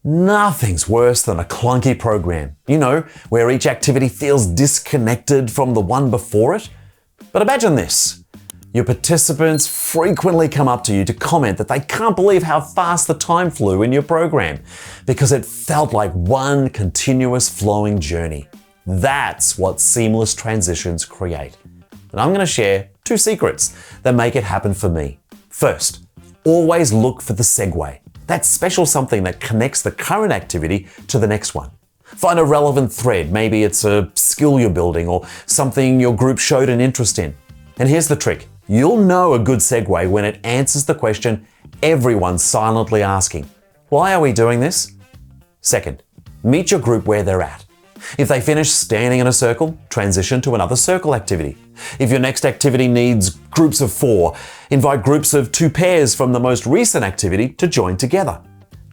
Nothing's worse than a clunky program, where each activity feels disconnected from the one before it. But imagine this. Your participants frequently come up to you to comment that they can't believe how fast the time flew in your program because it felt like one continuous flowing journey. That's what seamless transitions create. And I'm going to share 2 secrets that make it happen for me. First, always look for the segue. That special something that connects the current activity to the next one. Find a relevant thread. Maybe it's a skill you're building or something your group showed an interest in. And here's the trick. You'll know a good segue when it answers the question everyone's silently asking. Why are we doing this? Second, meet your group where they're at. If they finish standing in a circle, transition to another circle activity. If your next activity needs groups of 4, invite groups of 2 pairs from the most recent activity to join together.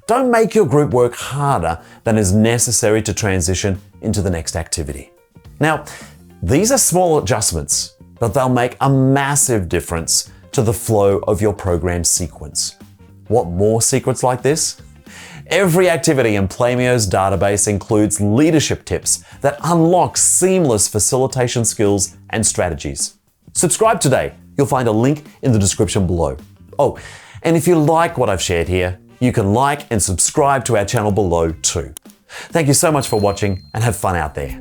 Don't make your group work harder than is necessary to transition into the next activity. Now, these are small adjustments, but they'll make a massive difference to the flow of your program sequence. Want more secrets like this? Every activity in Playmeo's database includes leadership tips that unlock seamless facilitation skills and strategies. Subscribe today. You'll find a link in the description below. Oh, and if you like what I've shared here, you can like and subscribe to our channel below too. Thank you so much for watching and have fun out there.